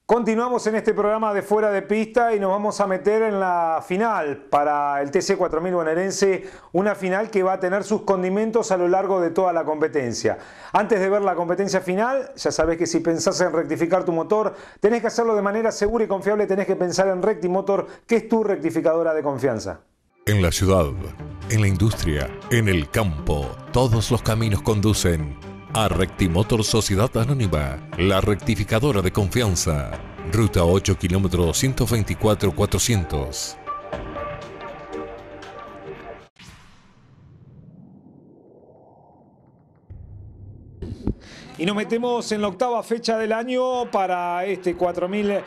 Continuamos en este programa de Fuera de Pista y nos vamos a meter en la final para el TC 4000 bonaerense, una final que va a tener sus condimentos a lo largo de toda la competencia. Antes de ver la competencia final, ya sabés que si pensás en rectificar tu motor, tenés que hacerlo de manera segura y confiable, tenés que pensar en Rectimotor, que es tu rectificadora de confianza. En la ciudad, en la industria, en el campo, todos los caminos conducen a Rectimotor Sociedad Anónima, la rectificadora de confianza. Ruta 8 km 124 400. Y nos metemos en la octava fecha del año para este 4000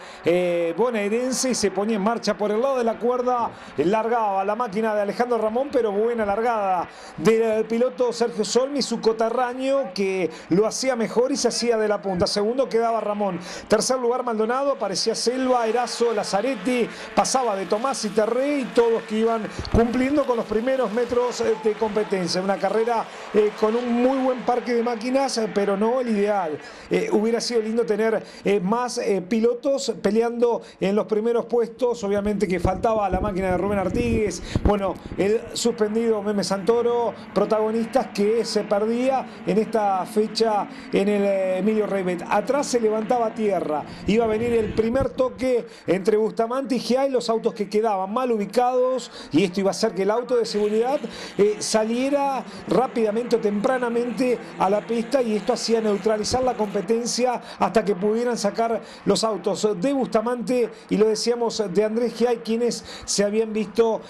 bonaerense y se ponía en marcha por el lado de la cuerda. Largaba la máquina de Alejandro Ramón, pero buena largada del piloto Sergio Solmi, su coterráneo, que lo hacía mejor y se hacía de la punta. Segundo quedaba Ramón. Tercer lugar Maldonado, aparecía Selva, Erazo, Lazzaretti, pasaba de Tomás y Terré y todos que iban cumpliendo con los primeros metros de competencia. Una carrera con un muy buen parque de máquinas, pero no el ideal. Hubiera sido lindo tener más pilotos peleando en los primeros puestos. Obviamente que faltaba la máquina de Rubén Artigues, bueno, el suspendido Meme Santoro, protagonistas que se perdía en esta fecha en el Emilio Reibet. Atrás se levantaba tierra, iba a venir el primer toque entre Bustamante y Giai, los autos que quedaban mal ubicados, y esto iba a hacer que el auto de seguridad saliera rápidamente o tempranamente a la pista, y esto hacía neutralizar la competencia hasta que pudieran sacar los autos de Bustamante y, lo decíamos, de Andrés Giai, quienes se habían visto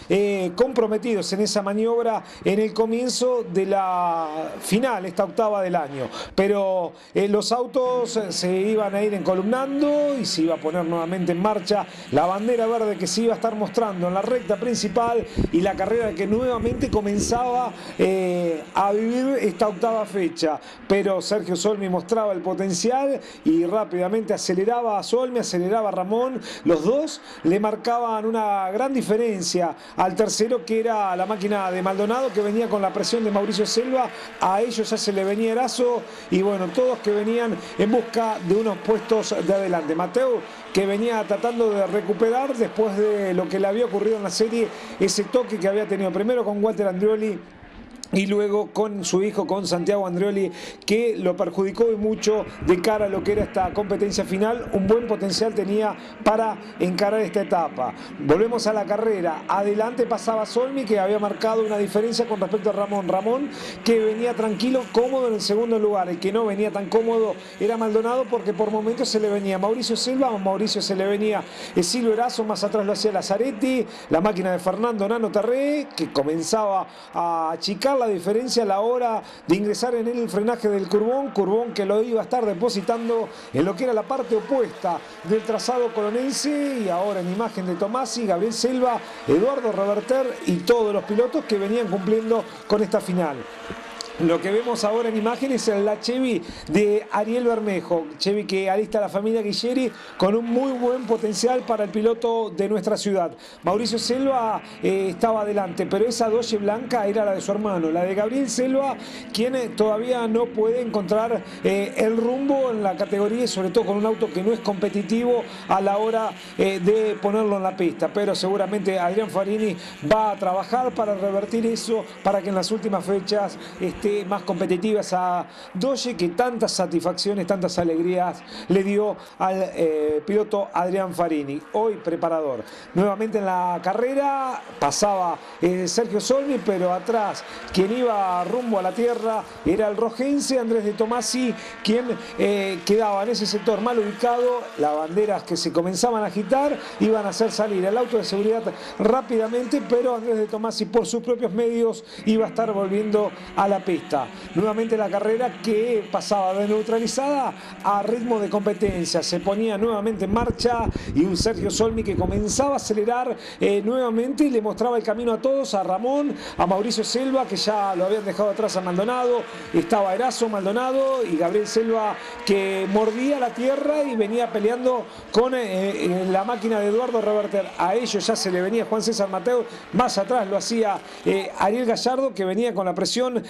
comprometidos en esa maniobra en el comienzo de la final, esta octava del año. Pero los autos se iban a ir encolumnando y se iba a poner nuevamente en marcha la bandera verde que se iba a estar mostrando en la recta principal y la carrera que nuevamente comenzaba a vivir esta octava fecha. Pero Sergio Solmi mostraba el potencial y rápidamente aceleraba a Solmi, aceleraba a Ramón. Los dos le marcaban una gran diferencia al tercero, que era la máquina de Maldonado, que venía con la presión de Mauricio Selva. A ellos ya se le venía Erazo y bueno, todos que venían en busca de unos puestos de adelante. Mateo, que venía tratando de recuperar después de lo que le había ocurrido en la serie, ese toque que había tenido primero con Walter Andreoli y luego con su hijo, con Santiago Andreoli, que lo perjudicó y mucho de cara a lo que era esta competencia final. Un buen potencial tenía para encarar esta etapa. Volvemos a la carrera. Adelante pasaba Solmi, que había marcado una diferencia con respecto a Ramón. Ramón, que venía tranquilo, cómodo en el segundo lugar. El que no venía tan cómodo era Maldonado, porque por momentos se le venía Mauricio Selva, a Mauricio se le venía Silvio Erazo, más atrás lo hacía Lazzaretti, la máquina de Fernando Nano Terré, que comenzaba a achicar la diferencia a la hora de ingresar en el frenaje del Curbón que lo iba a estar depositando en lo que era la parte opuesta del trazado colonense. Y ahora en imagen de Tomasi, Gabriel Selva, Eduardo Reverter y todos los pilotos que venían cumpliendo con esta final. Lo que vemos ahora en imágenes es la Chevy de Ariel Bermejo, Chevy que alista la familia Guilleri, con un muy buen potencial para el piloto de nuestra ciudad. Mauricio Selva estaba adelante, pero esa Dodge blanca era la de su hermano, la de Gabriel Selva, quien todavía no puede encontrar el rumbo en la categoría, y sobre todo con un auto que no es competitivo a la hora de ponerlo en la pista. Pero seguramente Adrián Farini va a trabajar para revertir eso, para que en las últimas fechas esté más competitivas a Dodge, que tantas satisfacciones, tantas alegrías le dio al piloto Adrián Farini, hoy preparador. Nuevamente en la carrera pasaba Sergio Solmi, pero atrás quien iba rumbo a la tierra era el rojense Andrés de Tomasi, quien quedaba en ese sector mal ubicado. Las banderas que se comenzaban a agitar iban a hacer salir el auto de seguridad rápidamente, pero Andrés de Tomasi por sus propios medios iba a estar volviendo a la pista. Nuevamente la carrera que pasaba de neutralizada a ritmo de competencia, se ponía nuevamente en marcha, y un Sergio Solmi que comenzaba a acelerar nuevamente y le mostraba el camino a todos, a Ramón, a Mauricio Selva, que ya lo habían dejado atrás a Maldonado, estaba Erazo, Maldonado y Gabriel Selva, que mordía la tierra y venía peleando con la máquina de Eduardo Reverter. A ellos ya se le venía Juan César Mateo, más atrás lo hacía Ariel Gallardo, que venía con la presión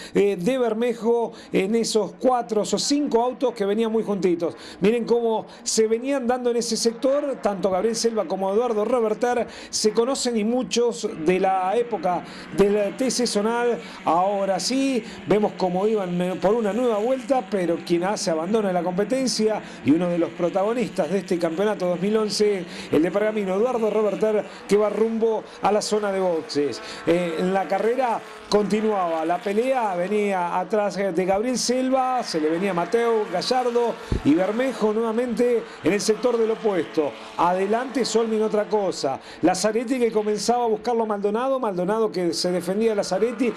de Bermejo en esos 4 o 5 autos que venían muy juntitos. Miren cómo se venían dando en ese sector, tanto Gabriel Selva como Eduardo Reverter se conocen, y muchos de la época del TC Zonal. Ahora sí, vemos cómo iban por una nueva vuelta, pero quien hace abandono de la competencia y uno de los protagonistas de este campeonato 2011, el de Pergamino, Eduardo Reverter, que va rumbo a la zona de boxes. En la carrera continuaba la pelea, venía atrás de Gabriel Selva, se le venía Mateo, Gallardo y Bermejo nuevamente en el sector del opuesto. Adelante Solmi en otra cosa. Lazzaretti que comenzaba a buscarlo a Maldonado, Maldonado que se defendía de Lazzaretti,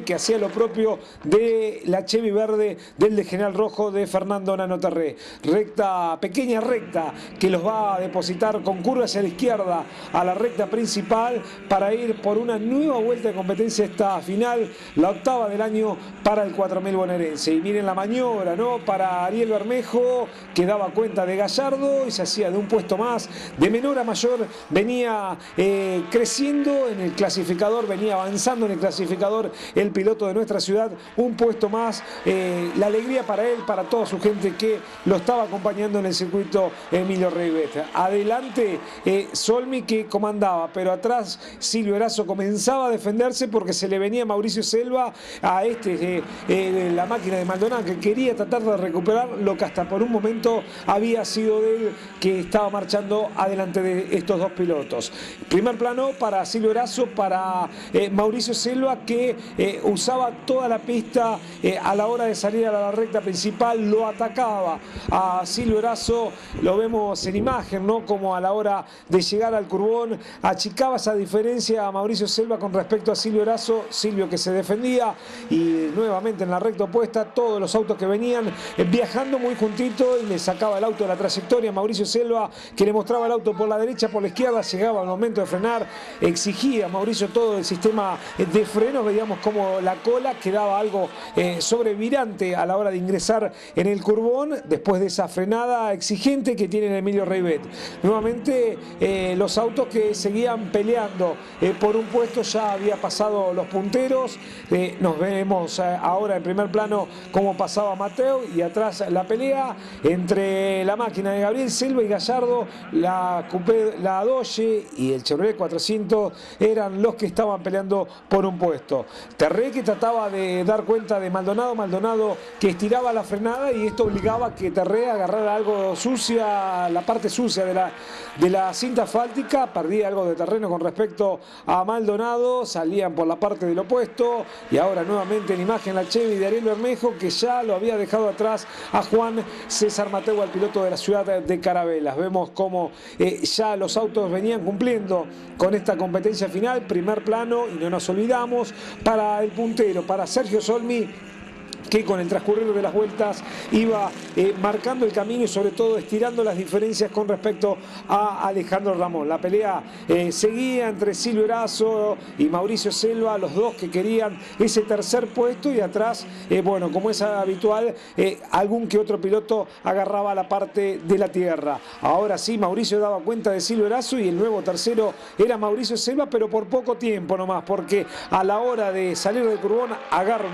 que hacía lo propio de la Chevy verde del de General Rojo de Fernando Nano Terré. Recta, pequeña recta que los va a depositar con curva hacia la izquierda a la recta principal para ir por una nueva vuelta de competencia esta final, la octava del año para el 4000 bonaerense. Y miren la maniobra, ¿no? Para Ariel Bermejo, que daba cuenta de Gallardo y se hacía de un puesto más, de menor a mayor, venía creciendo en el clasificador, venía avanzando en el clasificador el piloto de nuestra ciudad, un puesto más, la alegría para él, para toda su gente que lo estaba acompañando en el circuito Emilio Reibet. Adelante Solmi que comandaba, pero atrás Silvio Erazo comenzaba a defenderse porque se le venía Mauricio Selva a la máquina de Maldonado, que quería tratar de recuperar lo que hasta por un momento había sido de él, que estaba marchando adelante de estos dos pilotos. Primer plano para Silvio Erazo, para Mauricio Selva, que usaba toda la pista a la hora de salir a la recta principal, lo atacaba a Silvio Erazo, lo vemos en imagen, ¿no? Como a la hora de llegar al curbón achicaba esa diferencia a Mauricio Selva con respecto a Silvio Erazo, Silvio que se defendía, y nuevamente en la recta opuesta todos los autos que venían viajando muy juntito, y le sacaba el auto de la trayectoria a Mauricio Selva, que le mostraba el auto por la derecha, por la izquierda, llegaba al momento de frenar, exigía a Mauricio todo el sistema de freno, veíamos como la cola quedaba algo sobrevirante a la hora de ingresar en el curbón, después de esa frenada exigente que tiene Emilio Reibet. Nuevamente los autos que seguían peleando por un puesto, ya había pasado los punteros, nos vemos ahora en primer plano cómo pasaba Mateo, y atrás la pelea entre la máquina de Gabriel Selva y Gallardo, la Coupé, la Dodge y el Chevrolet 400 eran los que estaban peleando por un puesto. Terré que trataba de dar cuenta de Maldonado, Maldonado que estiraba la frenada, y esto obligaba a que Terré agarrara algo sucia, la parte sucia de la cinta asfáltica, perdía algo de terreno con respecto a Maldonado, salían por la parte del opuesto, y ahora nuevamente en imagen la Chevy de Ariel Bermejo, que ya lo había dejado atrás a Juan César Mateo, al piloto de la ciudad de Carabelas. Vemos cómo ya los autos venían cumpliendo con esta competencia final, primer plano, y no nos olvidamos, para el puntero, para Sergio Solmi, que con el transcurrir de las vueltas iba marcando el camino y sobre todo estirando las diferencias con respecto a Alejandro Ramón. La pelea seguía entre Silvio Erazo y Mauricio Selva, los dos que querían ese tercer puesto, y atrás, bueno, como es habitual, algún que otro piloto agarraba la parte de la tierra. Ahora sí, Mauricio daba cuenta de Silvio Erazo y el nuevo tercero era Mauricio Selva, pero por poco tiempo nomás, porque a la hora de salir del curbón agarra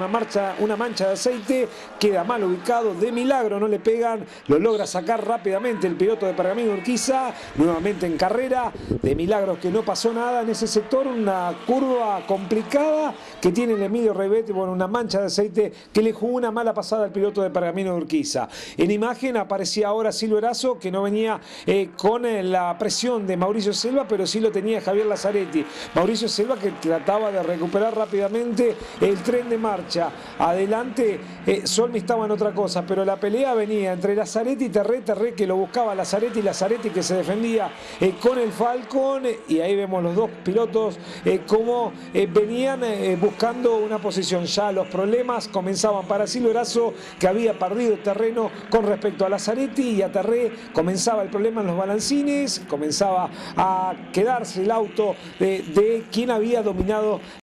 una mancha de aceite, queda mal ubicado, de milagro no le pegan, lo logra sacar rápidamente el piloto de Pergamino Urquiza, nuevamente en carrera, de milagro que no pasó nada en ese sector, una curva complicada que tiene el Emilio Reibet, bueno, una mancha de aceite que le jugó una mala pasada al piloto de Pergamino Urquiza. En imagen aparecía ahora Silvio Erazo, que no venía con la presión de Mauricio Selva, pero sí lo tenía Javier Lazzaretti. Mauricio Selva que trataba de recuperar rápidamente el tren de marcha. Adelante Solmi estaba en otra cosa, pero la pelea venía entre Lazzaretti y Terré, Terré que lo buscaba Lazzaretti, Lazzaretti que se defendía con el Falcon, y ahí vemos los dos pilotos cómo venían buscando una posición. Ya los problemas comenzaban para Silvio Erazo, que había perdido terreno con respecto a Lazzaretti, y a Terré comenzaba el problema en los balancines, comenzaba a quedarse el auto de quien había dominado